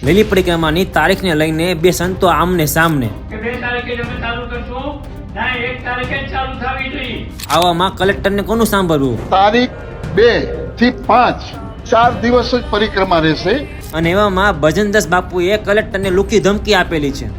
લીલી પરિક્રમાની તારીખને લઈને બે સંતો આમને સામને. આવામાં કલેક્ટરને કોનું સાંભળવું? તારીખ 2 થી 5 4 દિવસ જ પરિક્રમા રહેશે. અને એવામાં ભજનદાસ બાપુએ કલેક્ટરને લુકી ધમકી આપેલી છે.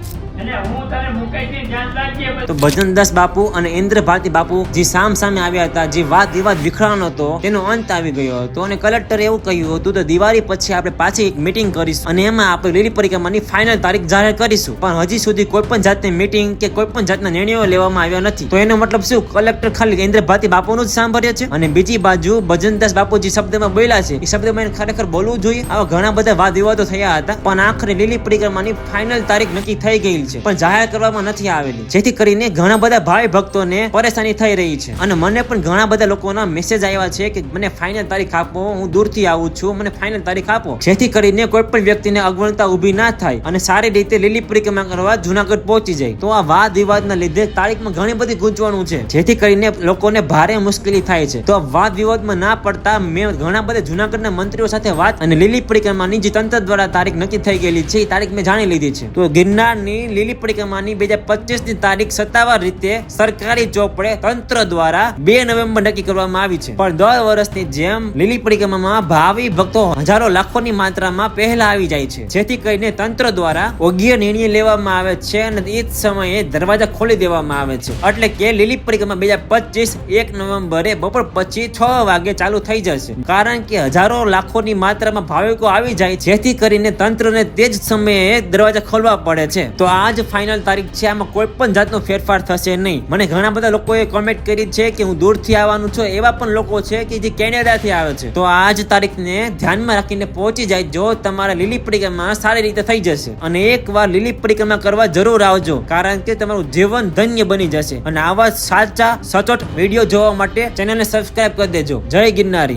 તો ભજનદાસ બાપુ અને ઇન્દ્ર ભારતી બાપુ જે સામે આવ્યા હતા, જે વાદ વિવાદ વિખરાનો હતો, તેનો અંત આવી ગયો હતો. અને કલેક્ટરે એવું કહ્યું હતું તો દિવાળી પછી આપણે પાછી એક મીટિંગ કરીશું અને એમાં આપણે લીલી પરિક્રમાની ફાઇનલ તારીખ જાહેર કરીશું. પણ હજી સુધી કોઈ પણ જાતની મીટિંગ કે કોઈ પણ જાતના નિર્ણયો લેવામાં આવ્યા નથી. તો એનો મતલબ શું? કલેક્ટર ખાલી ઇન્દ્ર ભારતી બાપુનું જ સાંભળ્ય છે. અને બીજી બાજુ ભજનદાસ બાપુ જે શબ્દમાં બોલ્યા છે એ શબ્દમાં ખરેખર બોલવું જોઈએ. આવા ઘણા બધા વાદ વિવાદો થયા હતા, પણ આખરે લીલી પરિક્રમાની ફાઇનલ તારીખ નક્કી થઈ ગઈ છે, પણ જાહેર કરવામાં નથી આવેલી, જેથી કરીને ઘણા બધા ભાઈ ભક્તોને પરેશાની થઈ રહી છે. અને મને પણ ઘણા બધા લોકોના મેસેજ આવ્યા છે કે મને ફાઇનલ તારીખ આપો, હું દૂરથી આવું છું, મને ફાઇનલ તારીખ આપો, જેથી કરીને કોઈ પણ વ્યક્તિને અગવડતા ઊભી ના થાય અને સારી રીતે લીલી પરિક્રમા કરવા જુનાગઢ પહોંચી જાય. તો આ વાદ વિવાદના લીધે તારીખમાં ઘણી બધી ગૂંચવણું છે, જેથી કરીને લોકોને ભારે મુશ્કેલી થાય છે. તો આ વાદ વિવાદમાં ના પડતા મેં ઘણા બધા જુનાગઢના મંત્રીઓ સાથે વાત અને લીલી પરિક્રમાની જે તંત્ર દ્વારા તારીખ નક્કી થઈ ગયેલી છે એ તારીખ મેં જાણી લીધી છે. તો ગિરનારની લીલી પરિક્રમાની 2025 ની તારીખ સત્તાવાર રીતે સરકારી ચોપડે તંત્ર દ્વારા 2 નવેમ્બર નક્કી કરવામાં આવી છે. પણ દર વર્ષની જેમ લીલી પરિક્રમામાં ભાવિ ભક્તો હજારો લાખોની માત્રામાં પહેલા આવી જાય છે, જેથી કરીને તંત્ર દ્વારા યોગ્ય નિર્ણય લેવામાં આવે છે અને એ જ સમયે દરવાજા ખોલી દેવામાં આવે છે. એટલે કે લીલી પરિક્રમા 2025 1 નવેમ્બરે બપોર પછી 6 વાગે ચાલુ થઈ જશે, કારણ કે હજારો લાખોની માત્રામાં ભાવિકો આવી જાય, જેથી કરીને તંત્રને તે જ સમયે દરવાજા ખોલવા પડે છે. તો આ જ ફાઇનલ તારીખ છે, આમાં કોઈ પણ જાતનો ફેરફાર થશે નહીં. મને ઘણા બધા લોકોએ કોમેન્ટ કરી છે કે હું દૂરથી આવવાનું છું, એવા પણ લોકો છે કે જે કેનેડાથી આવે છે. તો આ જ તારીખને ધ્યાનમાં રાખીને પહોંચી જાય જો તમારા લીલી પરિક્રમા સારી રીતે થઈ જશે. અને એકવાર લીલી પરિક્રમા કરવા જરૂર આવજો, કારણ કે તમારું જીવન ધન્ય બની જશે. અને આવા સાચા સચોટ વિડીયો જોવા માટે ચેનલને સબસ્ક્રાઇબ કરી દેજો. જય ગિરનારી.